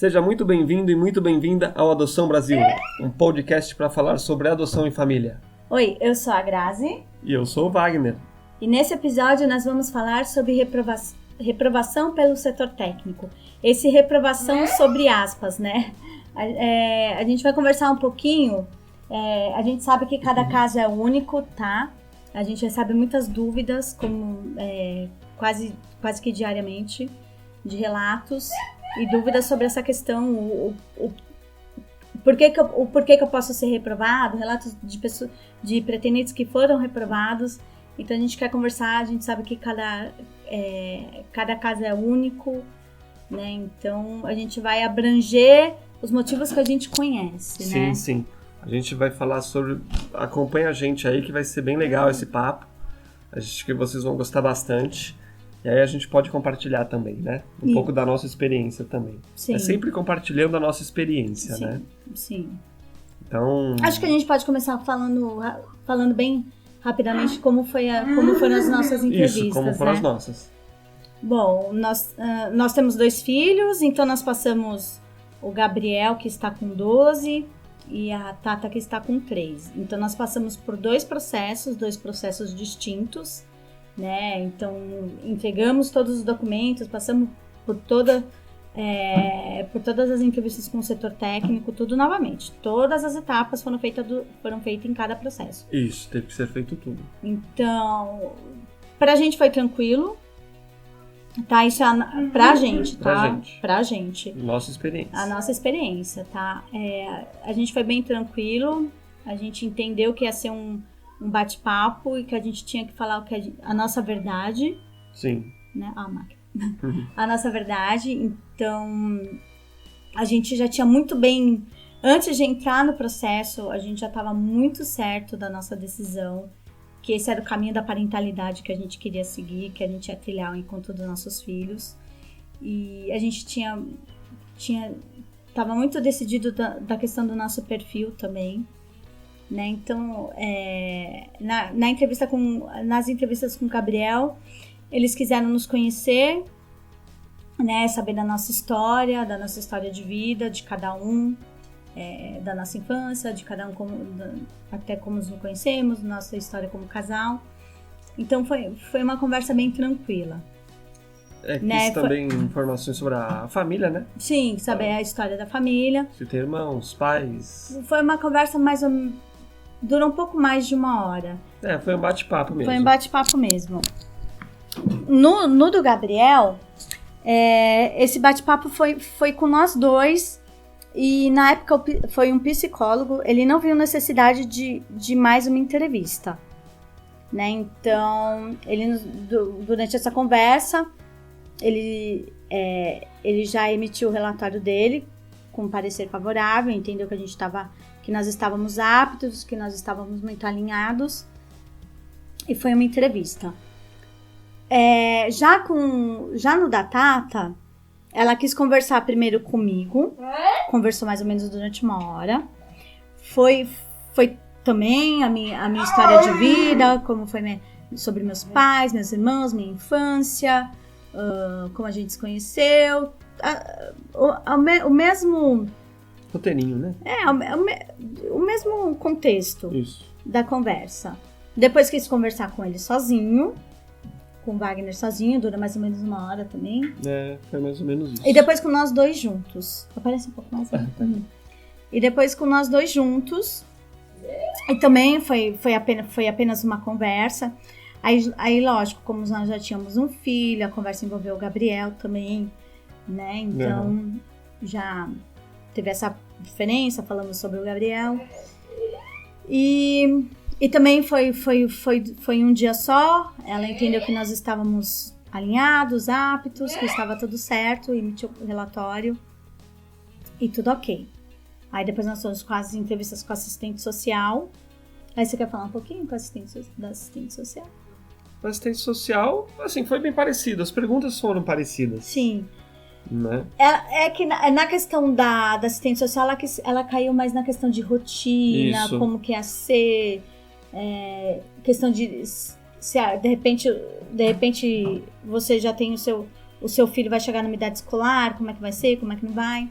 Seja muito bem-vindo e muito bem-vinda ao Adoção Brasil, um podcast para falar sobre adoção em família. Oi, eu sou a Grazi. E eu sou o Wagner. E nesse episódio nós vamos falar sobre reprovação pelo setor técnico. Esse reprovação sobre aspas, né? A gente vai conversar um pouquinho. A gente sabe que cada caso é único, tá? A gente recebe muitas dúvidas, quase que diariamente, de relatos e dúvidas sobre essa questão, o porquê que eu posso ser reprovado, relatos de pretendentes que foram reprovados. Então a gente quer conversar, a gente sabe que cada caso é único, né? Então a gente vai abranger os motivos que a gente conhece, sim, né? Sim. A gente vai falar sobre... Acompanha a gente aí que vai ser bem legal esse papo. Acho que vocês vão gostar bastante. E aí a gente pode compartilhar também, né? Um pouco da nossa experiência também. Sim. É sempre compartilhando a nossa experiência, sim, né? Sim. Então... Acho que a gente pode começar falando bem rapidamente como foram as nossas entrevistas. Isso, como foram, né? As nossas. Bom, nós temos 2 filhos, então nós passamos o Gabriel, que está com 12, e a Tata, que está com 3. Então nós passamos por 2 processos distintos, né? Então entregamos todos os documentos, passamos por todas as entrevistas com o setor técnico, tudo novamente. Todas as etapas foram feitas em cada processo. Isso, teve que ser feito tudo. Então, pra gente foi tranquilo, tá? Isso é pra gente, tá? Pra gente. Nossa experiência. A nossa experiência, tá? A gente foi bem tranquilo, a gente entendeu que ia ser um bate-papo e que a gente tinha que falar a nossa verdade. Sim. Né? A nossa verdade. Então, a gente já tinha muito bem... Antes de entrar no processo, a gente já estava muito certo da nossa decisão, que esse era o caminho da parentalidade que a gente queria seguir, que a gente ia trilhar ao encontro dos nossos filhos. E a gente estava muito decidido da questão do nosso perfil também. Né? Então, nas entrevistas com o Gabriel, eles quiseram nos conhecer, né? Saber da nossa história de vida, de cada um, da nossa infância, de cada um até como nos conhecemos, nossa história como casal. Então, foi uma conversa bem tranquila. Né? Também informações sobre a família, né? Sim, saber a história da família. Se tem irmãos, pais... Foi uma conversa durou um pouco mais de 1 hora. Foi um bate-papo mesmo. Foi um bate-papo mesmo. No do Gabriel, esse bate-papo foi com nós 2. E na época foi um psicólogo. Ele não viu necessidade de mais uma entrevista. Né? Então, durante essa conversa, ele já emitiu o relatório dele com um parecer favorável, entendeu que nós estávamos aptos, que nós estávamos muito alinhados, e foi uma entrevista. Já no da Tata, ela quis conversar primeiro comigo, conversou mais ou menos durante 1 hora, foi também a minha história de vida, como foi sobre meus pais, meus irmãos, minha infância, como a gente se conheceu, o mesmo... Roteirinho, né? O mesmo contexto. Isso. Da conversa. Depois quis conversar com ele sozinho, com o Wagner sozinho, dura mais ou menos 1 hora também. Foi mais ou menos isso. E depois com nós 2 juntos. Aparece um pouco mais aí também. E depois com nós 2 juntos. E também foi apenas uma conversa. Aí, lógico, como nós já tínhamos um filho, a conversa envolveu o Gabriel também, né? Então, já teve essa diferença, falamos sobre o Gabriel. E também foi um dia só. Ela entendeu que nós estávamos alinhados, aptos, que estava tudo certo, emitiu o relatório e tudo ok. Aí depois nós fomos com as entrevistas com a assistente social. Aí você quer falar um pouquinho da assistente social? A assistente social, assim, foi bem parecido. As perguntas foram parecidas. Sim. Né? É que na questão da assistente social, ela caiu mais na questão de rotina, isso. Como que ia ser, questão de se de repente você já tem o seu filho vai chegar numa idade escolar, como é que vai ser, como é que não vai.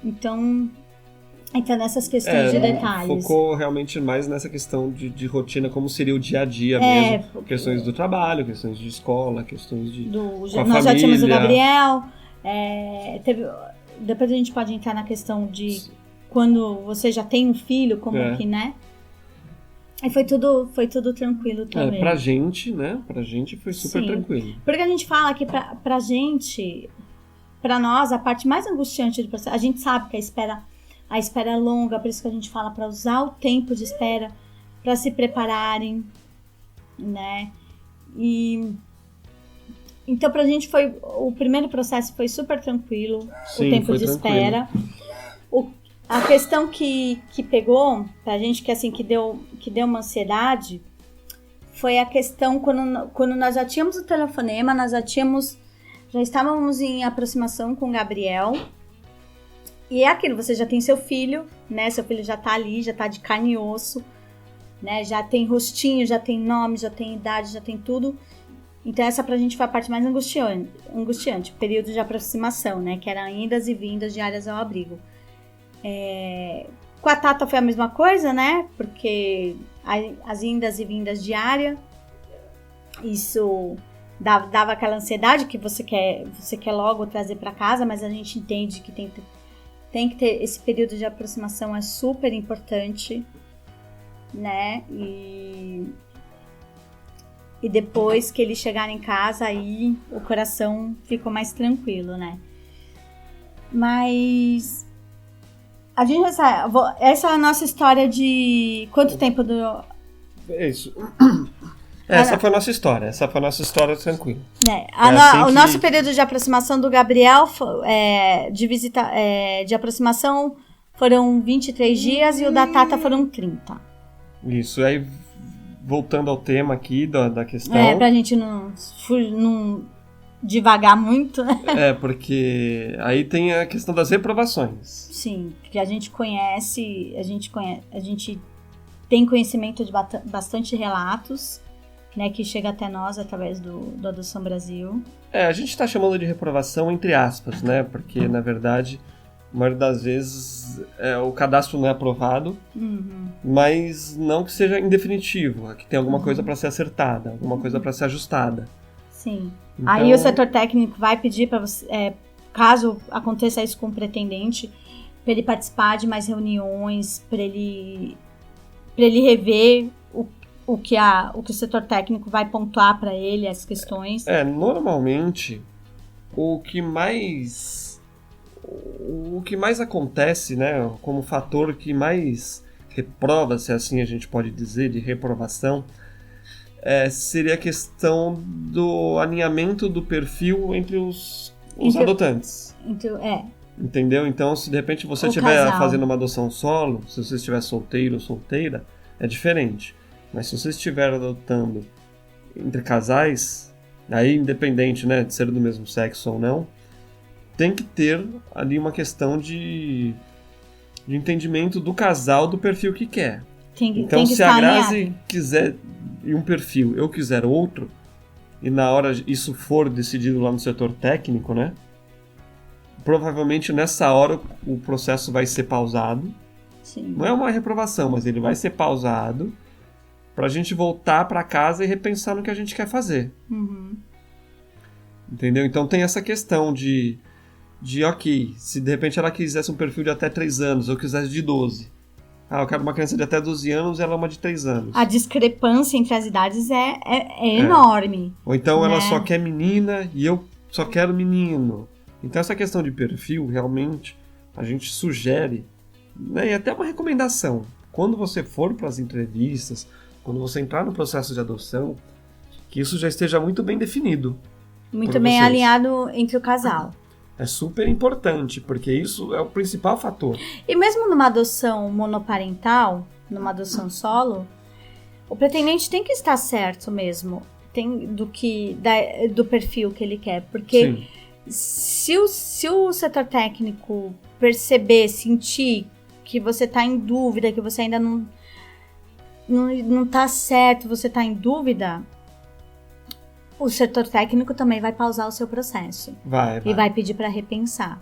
Então, entra nessas questões de detalhes. Focou realmente mais nessa questão de rotina, como seria o dia a dia mesmo. Questões do trabalho, questões de escola, questões de com a nós família. Já tínhamos o Gabriel. Depois a gente pode entrar na questão de quando você já tem um filho, como que, né? E foi tudo tranquilo também. Pra gente, né? Pra gente foi super tranquilo. Porque a gente fala que pra gente, pra nós, a parte mais angustiante do processo, a gente sabe que a espera é longa, por isso que a gente fala pra usar o tempo de espera, pra se prepararem, né? Então pra gente o primeiro processo foi super tranquilo, o tempo de espera. A questão que pegou pra gente, que assim, que deu uma ansiedade, foi a questão quando nós já tínhamos o telefonema, já estávamos em aproximação com o Gabriel, e é aquilo, você já tem seu filho, né, seu filho já tá ali, já tá de carne e osso, né, já tem rostinho, já tem nome, já tem idade, já tem tudo. Então essa pra gente foi a parte mais angustiante, o período de aproximação, né, que era idas e vindas diárias ao abrigo. Com a Tata foi a mesma coisa, né? Porque as indas e vindas diárias, isso dava aquela ansiedade que você quer logo trazer para casa, mas a gente entende que tem que ter esse período de aproximação, é super importante, né? E depois que eles chegaram em casa, aí o coração ficou mais tranquilo, né? Mas a gente já sabe, essa é a nossa história de quanto tempo do... Isso. Essa foi a nossa história tranquila. O nosso período de aproximação do Gabriel, de aproximação, foram 23 dias e o da Tata foram 30. Isso, aí voltando ao tema aqui da questão... pra gente não devagar muito, né? Porque aí tem a questão das reprovações. Sim, que a gente conhece, a gente tem conhecimento de bastante relatos, né, que chega até nós através do Adoção Brasil. A gente está chamando de reprovação entre aspas, né? Porque, na verdade, a maioria das vezes o cadastro não é aprovado, mas não que seja indefinitivo, que tem alguma coisa para ser acertada, alguma coisa para ser ajustada. Sim. Então... Aí o setor técnico vai pedir para você, caso aconteça isso com o pretendente, para ele participar de mais reuniões, para ele rever o que o setor técnico vai pontuar para ele, as questões. Normalmente, o que mais acontece, né, como fator que mais reprova, se assim a gente pode dizer, de reprovação, seria a questão do alinhamento do perfil entre os adotantes. Entendeu? Então, se de repente você estiver fazendo uma adoção solo, se você estiver solteiro ou solteira, é diferente. Mas se você estiver adotando entre casais, aí independente, né, de ser do mesmo sexo ou não, tem que ter ali uma questão de entendimento do casal, do perfil que quer. Então, se a Grazi quiser um perfil, eu quiser outro, e na hora isso for decidido lá no setor técnico, né, provavelmente nessa hora o processo vai ser pausado. Sim. Não é uma reprovação, mas ele vai ser pausado pra gente voltar pra casa e repensar no que a gente quer fazer. Entendeu? Então tem essa questão de ok, se de repente ela quisesse um perfil de até 3 anos, ou quisesse de 12. Eu quero uma criança de até 12 anos e ela é uma de 3 anos. A discrepância entre as idades é enorme. Ou então ela só quer menina e eu só quero menino. Então essa questão de perfil, realmente, a gente sugere, né, e até uma recomendação. Quando você for para as entrevistas, quando você entrar no processo de adoção, que isso já esteja muito bem definido. Muito bem alinhado entre o casal. É super importante, porque isso é o principal fator. E mesmo numa adoção monoparental, numa adoção solo, o pretendente tem que estar certo mesmo do perfil que ele quer. Porque se o setor técnico perceber, sentir que você está em dúvida, que você ainda não está certo, você está em dúvida, o setor técnico também vai pausar o seu processo. Vai. E vai pedir para repensar.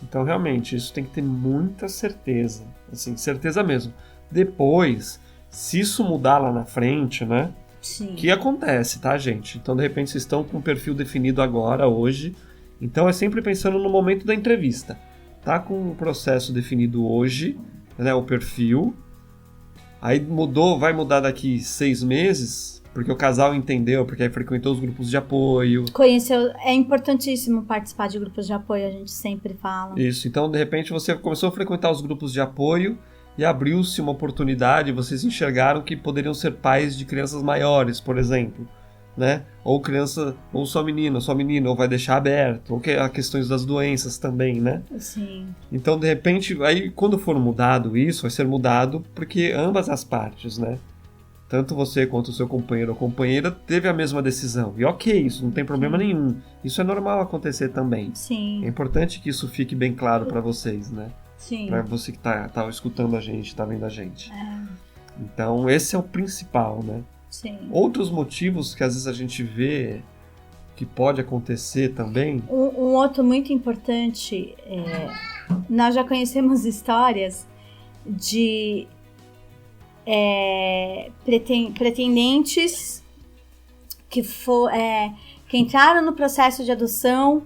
Então, realmente, isso tem que ter muita certeza. Assim, certeza mesmo. Depois, se isso mudar lá na frente, né? Sim. O que acontece, tá, gente? Então, de repente, vocês estão com um perfil definido agora, hoje. Então, é sempre pensando no momento da entrevista. Tá com o processo definido hoje, né? O perfil. Aí mudou, vai mudar daqui 6 meses, porque o casal entendeu, porque aí frequentou os grupos de apoio. Conheceu, é importantíssimo participar de grupos de apoio, a gente sempre fala. Isso, então de repente você começou a frequentar os grupos de apoio e abriu-se uma oportunidade, vocês enxergaram que poderiam ser pais de crianças maiores, por exemplo, né? Ou criança, ou só menino, ou vai deixar aberto, ou que há questões das doenças também, né? Sim. Então, de repente, aí quando for mudado isso, vai ser mudado porque ambas as partes, né? Tanto você quanto o seu companheiro ou companheira teve a mesma decisão. E ok, isso não tem problema nenhum. Isso é normal acontecer também. Sim. É importante que isso fique bem claro para vocês, né? Sim. Para você que tá escutando a gente, tá vendo a gente. Então, esse é o principal, né? Sim. Outros motivos que às vezes a gente vê que pode acontecer também. Um outro muito importante, nós já conhecemos histórias de pretendentes que entraram no processo de adoção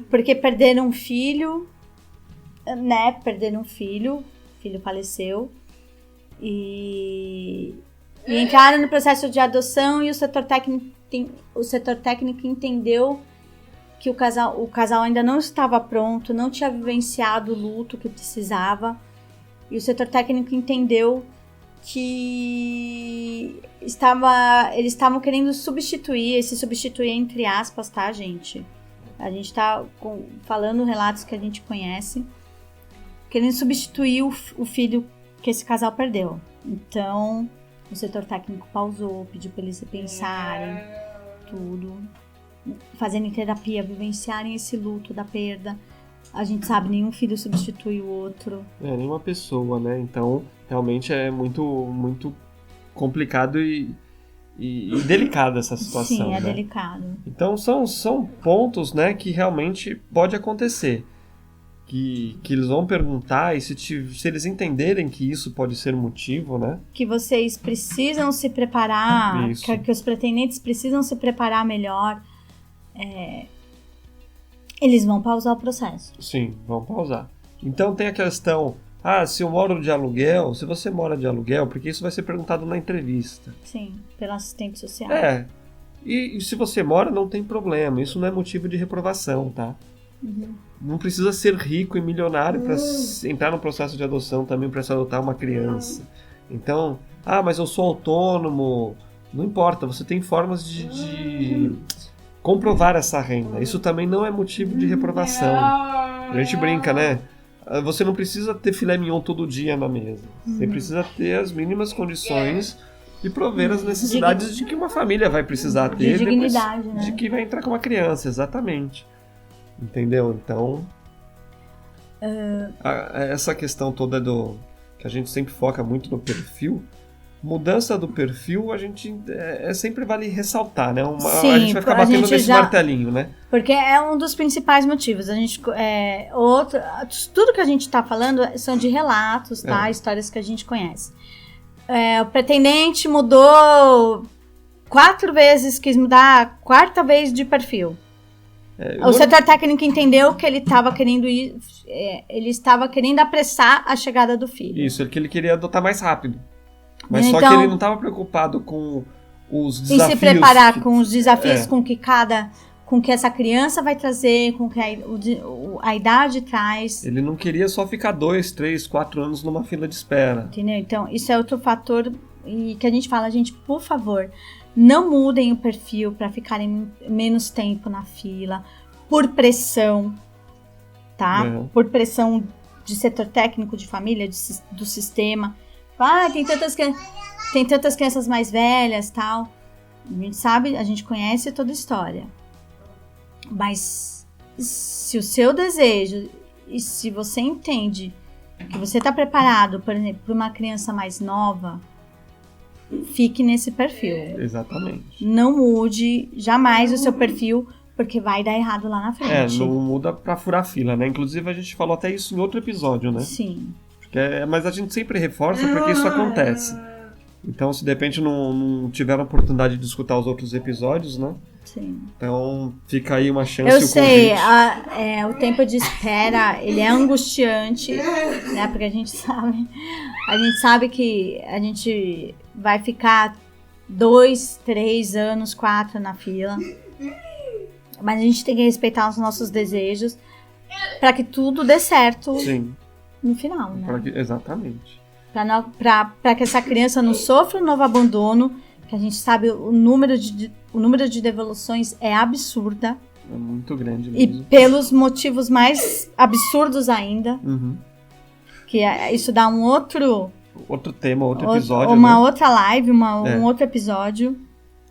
porque perderam um filho, né? O filho faleceu e entraram no processo de adoção e o setor técnico entendeu que o casal ainda não estava pronto, não tinha vivenciado o luto que precisava, e o setor técnico entendeu que eles estavam querendo substituir entre aspas, tá, gente? A gente tá falando relatos que a gente conhece, querendo substituir o filho que esse casal perdeu. Então, o setor técnico pausou, pediu para eles repensarem tudo, fazendo terapia, vivenciarem esse luto da perda. A gente sabe, nenhum filho substitui o outro. Nenhuma pessoa, né? Então, realmente é muito, muito complicado e delicada essa situação. Sim, é né? delicado. Então, são pontos, né, que realmente pode acontecer. Que eles vão perguntar e se eles entenderem que isso pode ser motivo, né? Que vocês precisam se preparar, que os pretendentes precisam se preparar melhor, eles vão pausar o processo. Sim, vão pausar. Então tem a questão, se eu moro de aluguel, se você mora de aluguel, porque isso vai ser perguntado na entrevista. Sim, pelo assistente social. E se você mora, não tem problema, isso não é motivo de reprovação, tá? Uhum. Não precisa ser rico e milionário para entrar no processo de adoção também, para se adotar uma criança. Então, mas eu sou autônomo. Não importa, você tem formas de comprovar essa renda. Isso também não é motivo de reprovação. A gente brinca, né? Você não precisa ter filé mignon todo dia na mesa. Você precisa ter as mínimas condições e prover as necessidades de que uma família vai precisar ter. De dignidade, depois, né? de que vai entrar com uma criança, exatamente. Entendeu? Então, essa questão toda que a gente sempre foca muito no perfil, mudança do perfil, a gente sempre vale ressaltar, né? Sim, a gente vai ficar batendo nesse martelinho, né? Porque é um dos principais motivos. Tudo que a gente está falando são de relatos, tá? Histórias que a gente conhece. O pretendente mudou 4 vezes, quis mudar a 4ª vez de perfil. O setor técnico entendeu que ele estava querendo apressar a chegada do filho. Isso, que ele queria adotar mais rápido. Mas então, só que ele não estava preocupado com os desafios. Em se preparar com os desafios com que essa criança vai trazer, com que a idade traz. Ele não queria só ficar 2, 3, 4 anos numa fila de espera. Entendeu? Então, isso é outro fator e que a gente fala, gente, por favor, não mudem o perfil para ficarem menos tempo na fila, por pressão, tá? Por pressão de setor técnico, de família, do sistema. Tem tantas crianças mais velhas, tal. A gente sabe, a gente conhece toda a história. Mas se o seu desejo e se você entende que você está preparado, por exemplo, para uma criança mais nova, fique nesse perfil. Exatamente. Não mude jamais o seu perfil Porque vai dar errado lá na frente. Não muda pra furar fila, né? Inclusive a gente falou até isso em outro episódio, né? Sim. Mas a gente sempre reforça porque isso acontece. Então, se de repente não tiveram oportunidade de escutar os outros episódios, né? Sim. Então, fica aí uma chance. Eu sei, o tempo de espera, ele é angustiante, né? Porque a gente sabe que a gente vai ficar 2, 3 anos, 4 na fila. Mas a gente tem que respeitar os nossos desejos para que tudo dê certo. Sim. No final, né? Exatamente. Para que essa criança não sofra um novo abandono, que a gente sabe o número de devoluções é absurda. É muito grande mesmo. E pelos motivos mais absurdos ainda. Uhum. Que isso dá um outro tema, outro episódio. Uma outra live, um outro episódio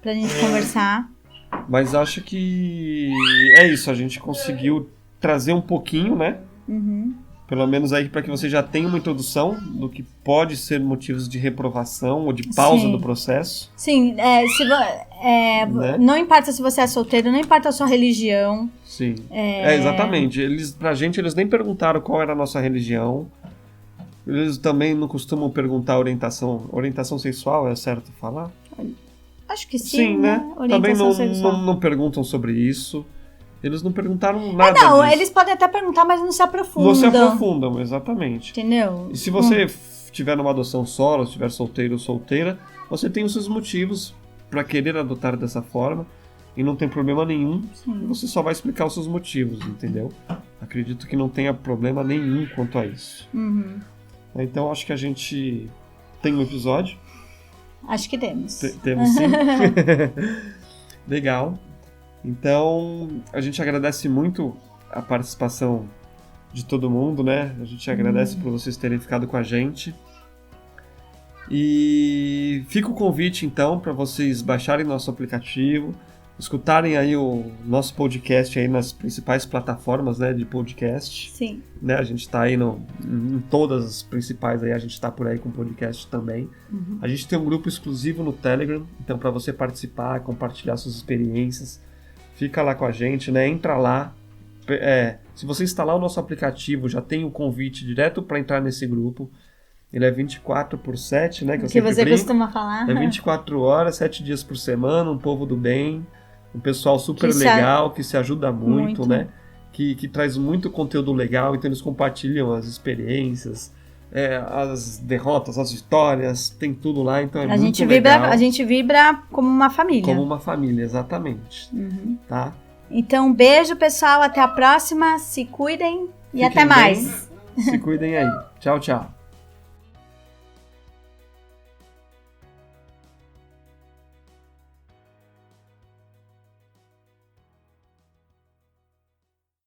pra gente conversar. Mas acho que é isso, a gente conseguiu trazer um pouquinho, né? Uhum. Pelo menos aí para que você já tenha uma introdução do que pode ser motivos de reprovação ou de pausa do processo. Sim, né? Não importa se você é solteiro, não importa a sua religião. Sim, exatamente. Pra gente, eles nem perguntaram qual era a nossa religião. Eles também não costumam perguntar orientação sexual, é certo falar? Acho que sim, sim, né? Também não perguntam sobre isso. Eles não perguntaram nada disso. Eles podem até perguntar, mas não se aprofundam. Não se aprofundam, exatamente. Entendeu? E se você tiver numa adoção solo, se estiver solteiro ou solteira, você tem os seus motivos para querer adotar dessa forma e não tem problema nenhum. Sim. Você só vai explicar os seus motivos, entendeu? Acredito que não tenha problema nenhum quanto a isso. Uhum. Então acho que a gente tem um episódio. Acho que temos. Temos sim. Legal. Então, a gente agradece muito a participação de todo mundo, né? A gente agradece por vocês terem ficado com a gente. E fica o convite, então, para vocês baixarem nosso aplicativo, escutarem aí o nosso podcast aí nas principais plataformas, né, de podcast. Sim. Né? A gente está aí em todas as principais, aí a gente está por aí com podcast também. Uhum. A gente tem um grupo exclusivo no Telegram, então para você participar, compartilhar suas experiências, fica lá com a gente, né? Entra lá. Se você instalar o nosso aplicativo, já tem o convite direto para entrar nesse grupo. Ele é 24/7, né? Que você costuma falar. É 24 horas, 7 dias por semana, um povo do bem, um pessoal super legal, que se ajuda muito, né? Que traz muito conteúdo legal, então eles compartilham as experiências, as derrotas, as vitórias, tem tudo lá, então muito legal. A gente vibra como uma família. Como uma família, exatamente. Uhum. Tá? Então, um beijo, pessoal. Até a próxima. Se cuidem e até mais. Se cuidem aí. Tchau, tchau.